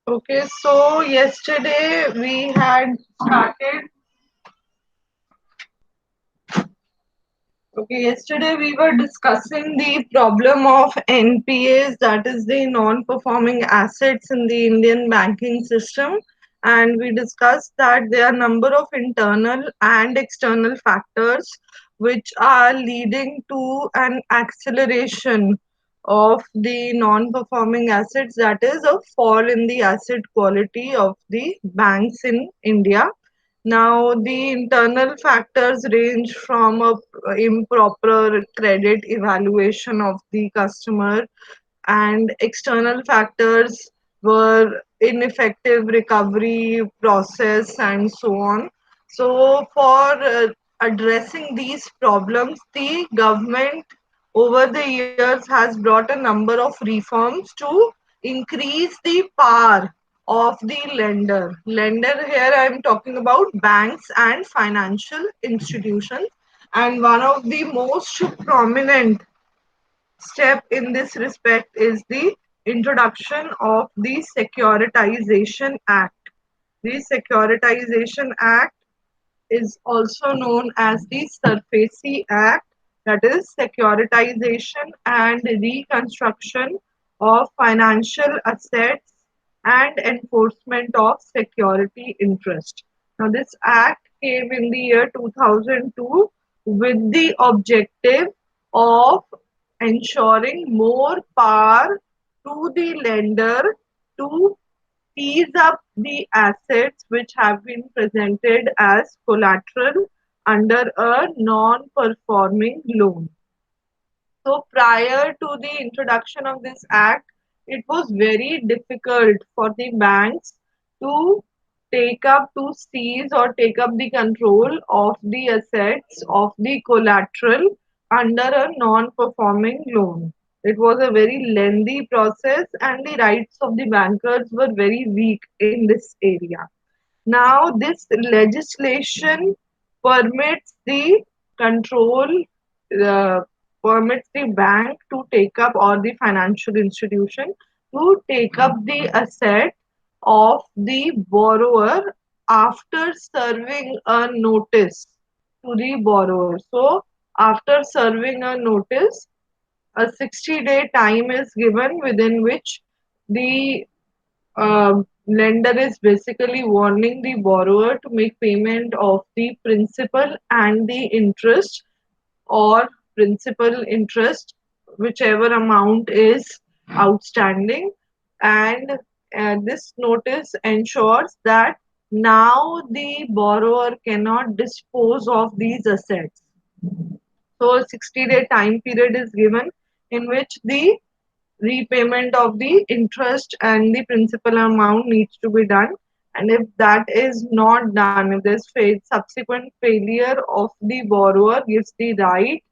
Okay, so yesterday we had started. Okay, yesterday we were discussing the problem of NPAs, that is the non-performing assets in the Indian banking system, and we discussed that there are number of internal and external factors which are leading to an acceleration of the non-performing assets, that is a fall in the asset quality of the banks in India. Now, the internal factors range from a improper credit evaluation of the customer, and external factors were ineffective recovery process and so on. So, for addressing these problems, the government over the years has brought a number of reforms to increase the power of the lender. Lender here I am talking about banks and financial institutions. And one of the most prominent step in this respect is the introduction of the Securitization Act. The Securitization Act is also known as the SARFAESI Act, that is Securitization and Reconstruction of Financial Assets and Enforcement of Security Interest. Now, this act came in the year 2002 with the objective of ensuring more power to the lender to seize up the assets which have been presented as collateral under a non-performing loan. So prior to the introduction of this act, it was very difficult for the banks to to seize or take up the control of the assets of the collateral under a non-performing loan. It was a very lengthy process and the rights of the bankers were very weak in this area. Now, this legislation permits the control, uh, permits the bank to take up, or the financial institution to take up the asset of the borrower after serving a notice to the borrower. So, after serving a notice, a 60-day time is given within which the lender is basically warning the borrower to make payment of the principal and the interest, or principal interest, whichever amount is outstanding. And this notice ensures that now the borrower cannot dispose of these assets. So a 60-day time period is given in which the repayment of the interest and the principal amount needs to be done. And if that is not done, if there's subsequent failure of the borrower, gives the right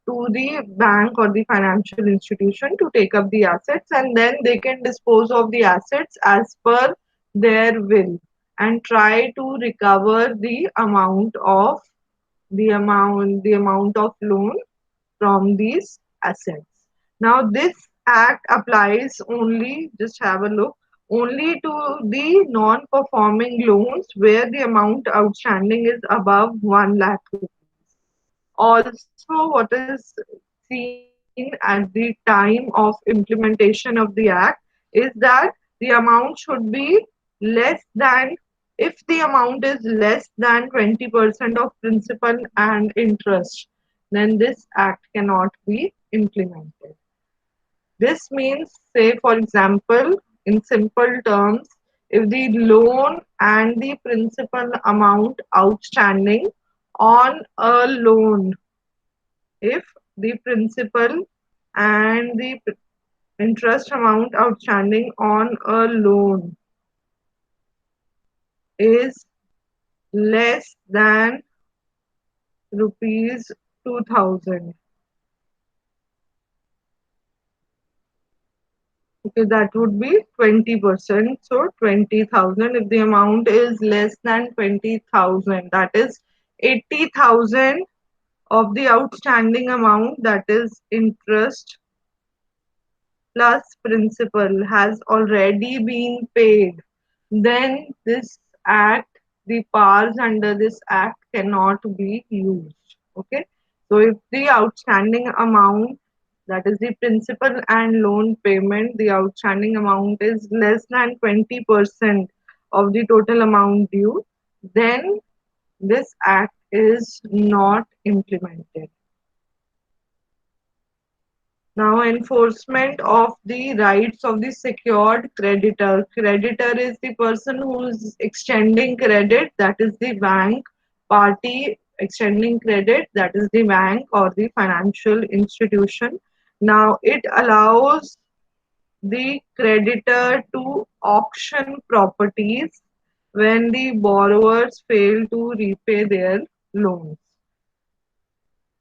to the bank or the financial institution to take up the assets, and then they can dispose of the assets as per their will and try to recover the amount of loan from these assets. Now, this act applies only, just have a look, only to the non-performing loans where the amount outstanding is above 1 lakh rupees. Also, what is seen at the time of implementation of the act is that the amount should be less than, if the amount is less than 20% of principal and interest, then this act cannot be implemented. This means, say, for example, in simple terms, if the loan and the principal amount outstanding on a loan, if the principal and the interest amount outstanding on a loan is less than rupees 2000. Okay, that would be 20%. So 20,000. If the amount is less than 20,000, that is 80,000 of the outstanding amount, that is interest plus principal, has already been paid. then this act, the powers under this act cannot be used. Okay. So if the outstanding amount, that is the principal and loan payment, the outstanding amount is less than 20% of the total amount due, then this act is not implemented. Now, enforcement of the rights of the secured creditor. Creditor is the person who is extending credit, that is the bank. Party extending credit, that is the bank or the financial institution. Now, it allows the creditor to auction properties when the borrowers fail to repay their loans.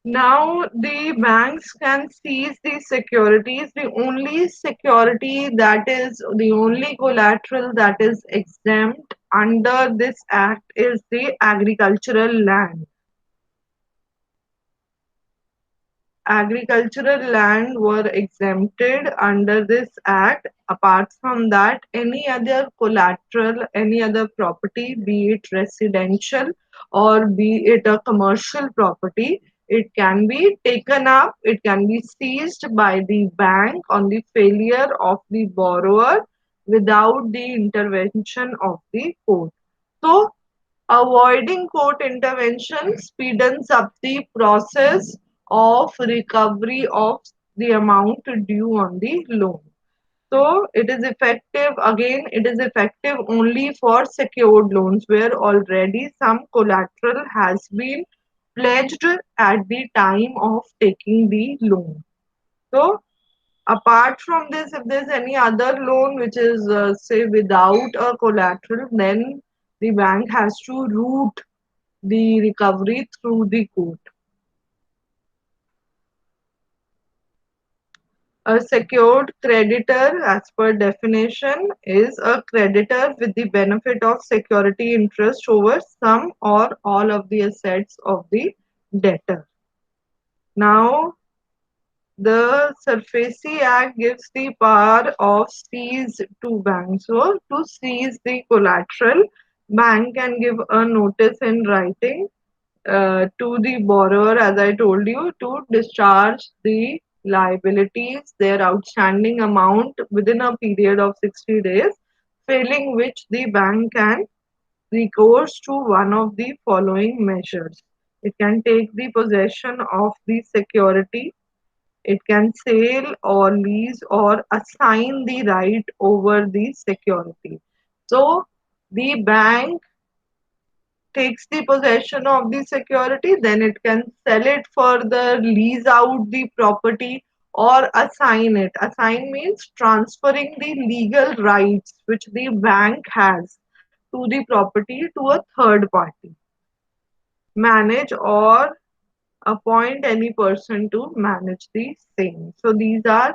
Now the banks can seize the securities. The only security, that is the only collateral that is exempt under this act, is the agricultural land. Agricultural land were exempted under this act. Apart from that, any other collateral, any other property, be it residential or be it a commercial property, it can be taken up, it can be seized by the bank on the failure of the borrower without the intervention of the court. So, avoiding court intervention speeds up the process of recovery of the amount due on the loan. So it is effective, again, it is effective only for secured loans where already some collateral has been pledged at the time of taking the loan. So apart from this, if there's any other loan which is, say, without a collateral, then the bank has to route the recovery through the court. A secured creditor, as per definition, is a creditor with the benefit of security interest over some or all of the assets of the debtor. Now, the SARFAESI Act gives the power of seize to banks. So, to seize the collateral, bank can give a notice in writing to the borrower, as I told you, to discharge the liabilities, their outstanding amount within a period of 60 days, failing which the bank can recourse to one of the following measures. It can take the possession of the security, it can sell or lease or assign the right over the security. So, the bank takes the possession of the security, then it can sell it further, lease out the property, or assign it. Assign means transferring the legal rights which the bank has to the property to a third party. Manage or appoint any person to manage the same. So these are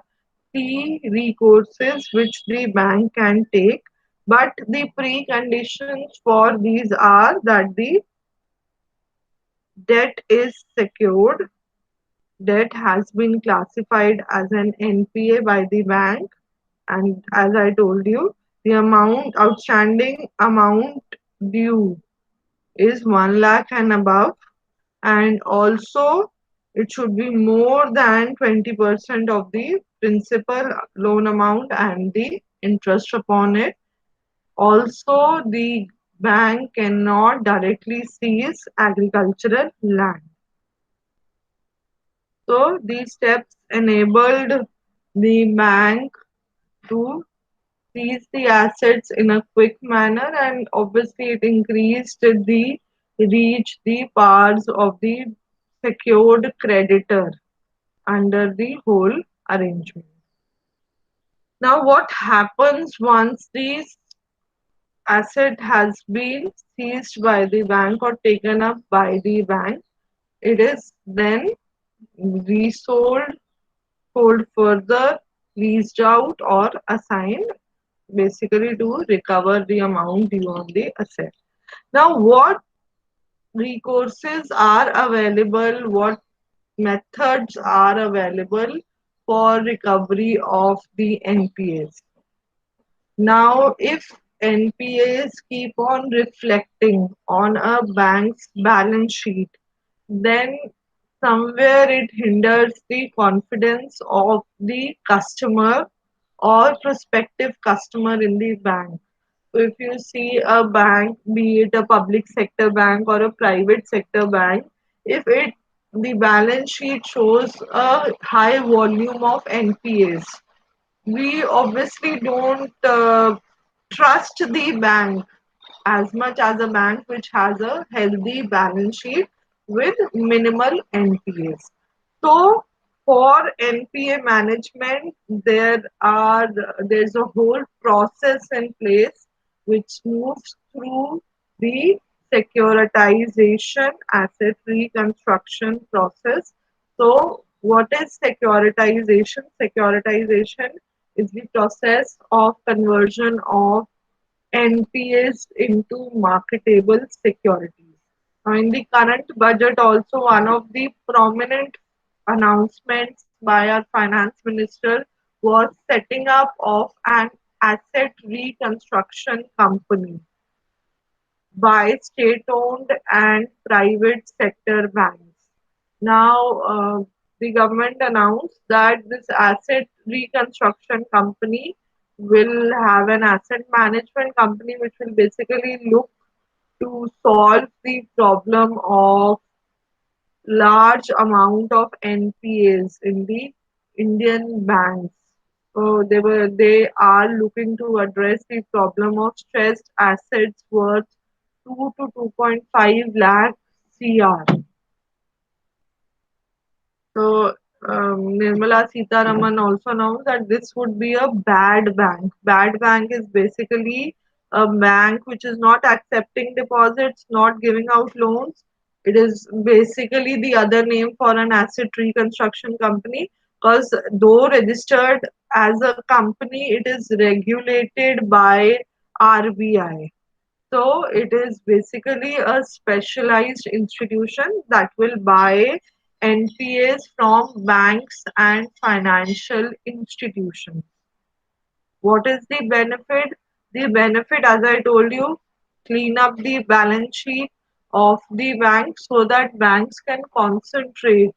three recourses which the bank can take, but the preconditions for these are that the debt is secured, debt has been classified as an NPA by the bank, and as I told you, the amount outstanding amount due is 1 lakh and above, and also it should be more than 20% of the principal loan amount and the interest upon it. Also, the bank cannot directly seize agricultural land. So these steps enabled the bank to seize the assets in a quick manner, and obviously it increased the reach, the powers of the secured creditor under the whole arrangement. Now what happens once the asset has been seized by the bank or taken up by the bank? It is then resold, sold further, leased out, or assigned, basically to recover the amount due on the asset. Now, what recourses are available? What methods are available for recovery of the NPAs? Now, if NPAs keep on reflecting on a bank's balance sheet, then somewhere it hinders the confidence of the customer or prospective customer in the bank. So if you see a bank, be it a public sector bank or a private sector bank, if it the balance sheet shows a high volume of NPAs, we obviously don't trust the bank as much as a bank which has a healthy balance sheet with minimal NPAs. So for NPA management, there's a whole process in place which moves through the securitization asset reconstruction process. So what is securitization? Securitization is the process of conversion of NPAs into marketable securities. Now, in the current budget, also one of the prominent announcements by our finance minister was setting up of an asset reconstruction company by state-owned and private sector banks. Now, the government announced that this asset reconstruction company will have an asset management company which will basically look to solve the problem of large amount of NPAs in the Indian banks. So they are looking to address the problem of stressed assets worth 2 to 2.5 lakh CR. So Nirmala Sitharaman also announced that this would be a bad bank. Bad bank is basically a bank which is not accepting deposits, not giving out loans. It is basically the other name for an asset reconstruction company because though registered as a company, it is regulated by RBI. So it is basically a specialized institution that will buy NPAs from banks and financial institutions. What is the benefit? The benefit, as I told you, clean up the balance sheet of the bank so that banks can concentrate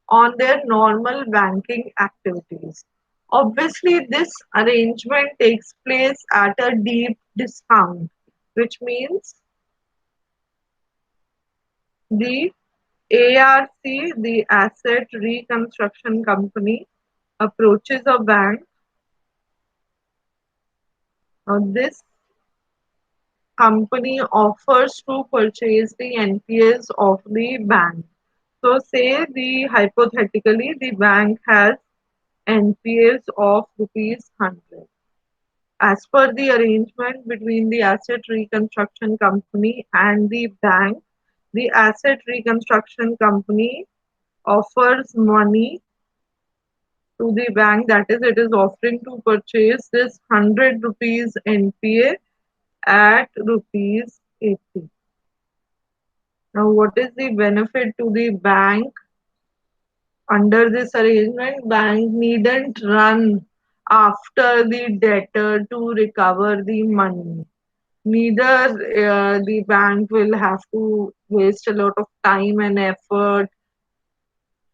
on their normal banking activities. Obviously, this arrangement takes place at a deep discount, which means the ARC, the Asset Reconstruction Company, approaches a bank. This company offers to purchase the NPS of the bank. So say the hypothetically the bank has NPS of rupees 100. As per the arrangement between the asset reconstruction company and the bank, the asset reconstruction company offers money to the bank, that is it is offering to purchase this 100 rupees NPA at rupees 80. Now, what is the benefit to the bank under this arrangement? Bank needn't run after the debtor to recover the money. Neither the bank will have to waste a lot of time and effort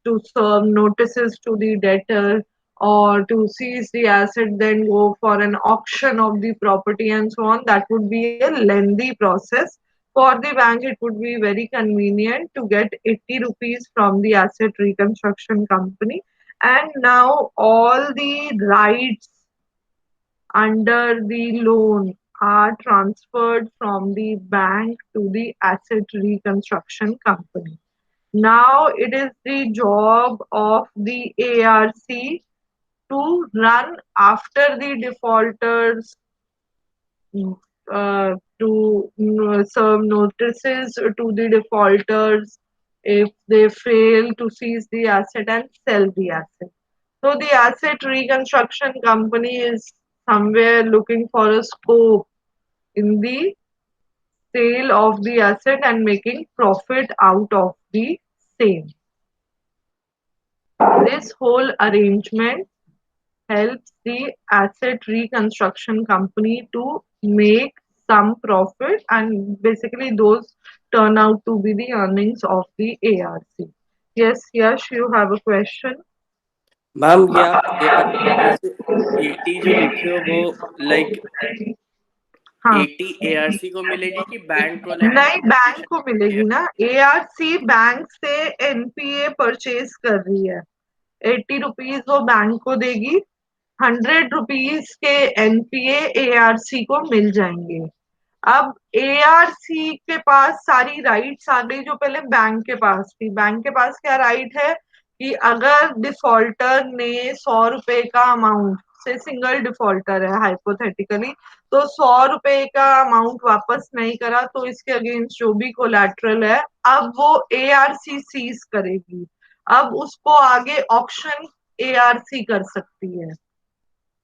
to serve notices to the debtor or to seize the asset, then go for an auction of the property and so on. That would be a lengthy process. For the bank, it would be very convenient to get 80 rupees from the asset reconstruction company. And now all the rights under the loan are transferred from the bank to the asset reconstruction company. Now it is the job of the ARC to run after the defaulters, to serve notices to the defaulters if they fail to seize the asset and sell the asset. So the asset reconstruction company is somewhere looking for a scope in the sale of the asset and making profit out of the same. This whole arrangement helps the asset reconstruction company to make some profit, and basically those turn out to be the earnings of the ARC. Yes, Yash, you have a question? Ma'am ये आप ARC में से 80 जो लिखे हो वो like हाँ, 80 ARC को मिलेगी कि बैंक को लाइक नहीं, बैंक को एप्लीकेशन? मिलेगी ना। ARC बैंक से एनपीए परचेज कर रही है, 80 रुपीज वो बैंक को देगी, 100 रुपीज के एनपीए एआरसी को मिल जाएंगे। अब एआरसी के पास सारी राइट्स आ गई जो पहले बैंक के पास थी। बैंक के पास क्या राइट है कि अगर डिफॉल्टर ने 100 रुपए का अमाउंट, से सिंगल डिफॉल्टर है हाइपोथेटिकली, तो 100 रुपए का अमाउंट वापस नहीं करा तो इसके अगेंस्ट जो भी कोलैटरल है, अब वो एआरसी सीज करेगी। अब उसको आगे ऑक्शन एआरसी कर सकती है।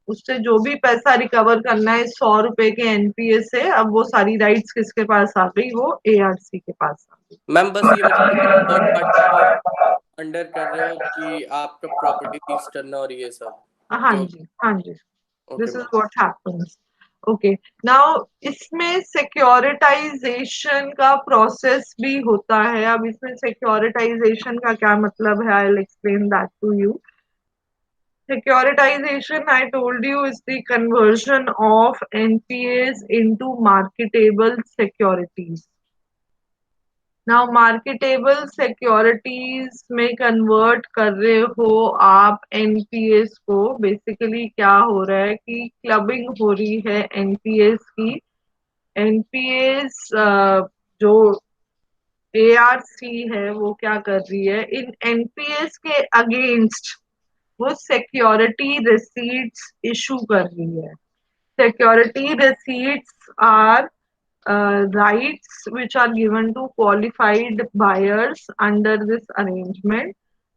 उससे जो भी पैसा रिकवर करना है 100 रुपए के एनपीए से, अब वो सारी राइट्स किसके पास आ गई, वो एआरसी के पास आ गई। मैम बस ये मतलब कि थर्ड पार्टी को अंडर कर रहे हो कि आपका प्रॉपर्टी सीज करना और ये सब हाँ जो। जी, हाँ जी, okay this is ma'am. What happens. Okay, now इसमें सिक्योरिटाइजेशन का प्रोसेस भी होता है। अब इसमें सिक्योरिटाइजेशन का क्या मतलब है, I will explain that to you. Securitization, I told you, is the conversion of NPAs into marketable securities. Now, marketable securities में convert कर रहे हो आप NPAs को। Basically क्या हो रहा है कि क्लबिंग हो रही है NPAs की। NPAs जो ARC है वो क्या कर रही है, इन NPAs के अगेंस्ट वो सिक्योरिटी रिसीट्स इशू कर रही है। Security receipts are rights which are given to qualified buyers under this arrangement.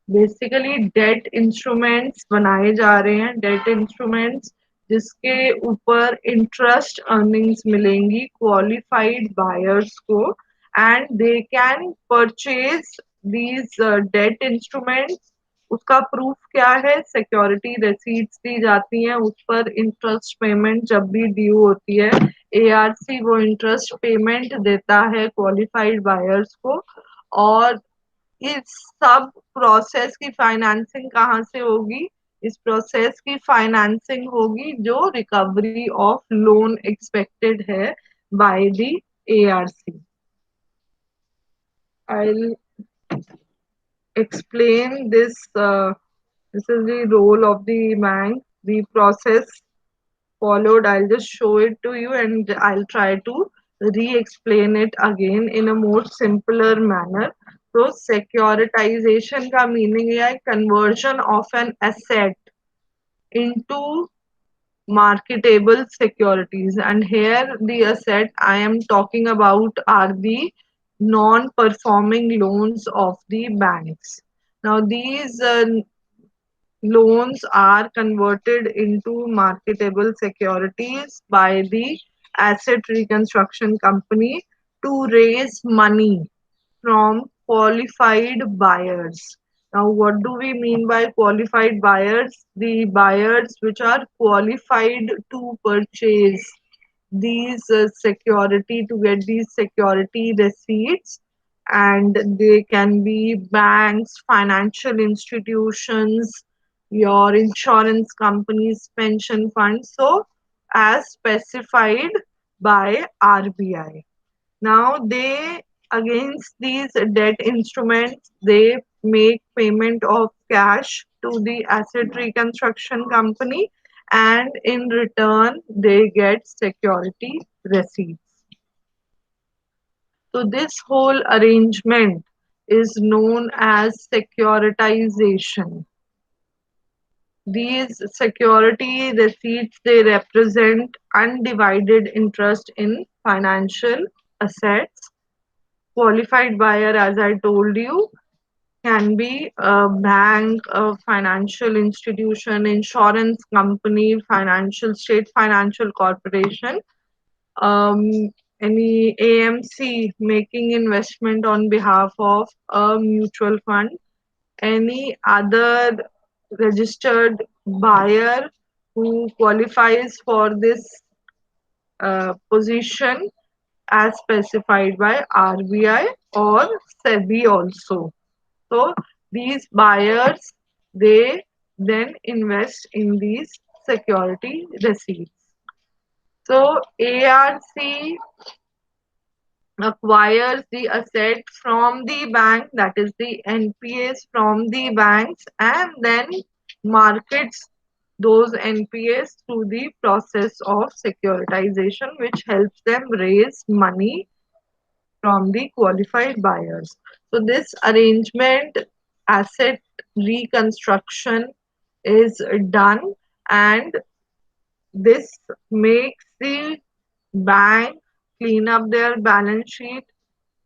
Basically debt instruments बनाए जा रहे हैं, डेट इंस्ट्रूमेंट्स जिसके ऊपर इंटरेस्ट अर्निंग्स मिलेंगी क्वालिफाइड बायर्स को, and they can purchase these debt instruments. उसका प्रूफ क्या है, सिक्योरिटी रिसीट्स दी जाती हैं, उस पर इंटरेस्ट पेमेंट जब भी ड्यू होती है एआरसी वो इंटरेस्ट पेमेंट देता है क्वालिफाइड बायर्स को। और इस सब प्रोसेस की फाइनेंसिंग कहाँ से होगी, इस प्रोसेस की फाइनेंसिंग होगी जो रिकवरी ऑफ लोन एक्सपेक्टेड है by the ARC. I will explain this. This is the role of the bank, the process followed. I'll just show it to you and I'll try to re-explain it again in a more simpler manner. So securitization का meaning है conversion of an asset into marketable securities, and here the asset I am talking about are the non-performing loans of the banks. Now these loans are converted into marketable securities by the asset reconstruction company to raise money from qualified buyers. Now, what do we mean by qualified buyers? The buyers which are qualified to purchase these security, to get these security receipts, and they can be banks, financial institutions, your insurance companies, pension funds, so as specified by RBI. Now they, against these debt instruments, they make payment of cash to the asset reconstruction company, and in return they get security receipts. So this whole arrangement is known as securitization. These security receipts, they represent undivided interest in financial assets. Qualified buyer, as I told you, can be a bank, a financial institution, insurance company, financial state financial corporation, um, any AMC making investment on behalf of a mutual fund, any other registered buyer who qualifies for this position as specified by RBI or SEBI also. So these buyers, they then invest in these security receipts. So ARC acquires the asset from the bank, that is the NPAs from the banks, and then markets those NPAs through the process of securitization, which helps them raise money from the qualified buyers. So this arrangement, asset reconstruction is done, and this makes the bank clean up their balance sheet.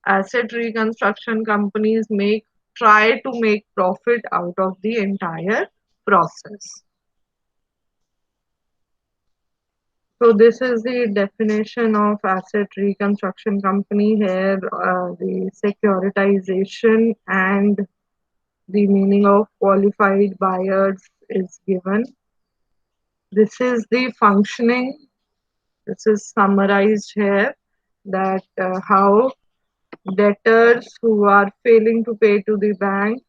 Asset reconstruction companies make try to make profit out of the entire process. So this is the definition of asset reconstruction company here, the securitization and the meaning of qualified buyers is given. This is the functioning. This is summarized here, that how debtors who are failing to pay to the bank,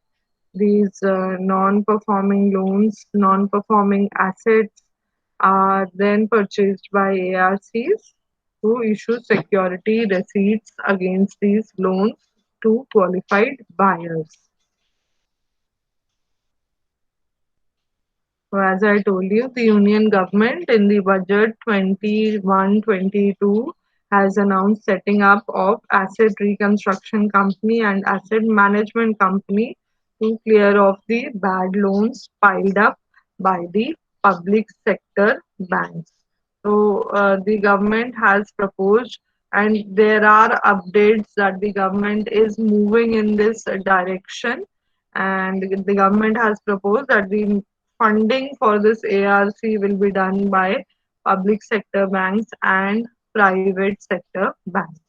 these non-performing loans, non-performing assets are then purchased by ARCs who issue security receipts against these loans to qualified buyers. So as I told you, the Union government in the budget 21-22 has announced setting up of asset reconstruction company and asset management company to clear off the bad loans piled up by the public sector banks. So the government has proposed, and there are updates that the government is moving in this direction, and the government has proposed that the funding for this ARC will be done by public sector banks and private sector banks.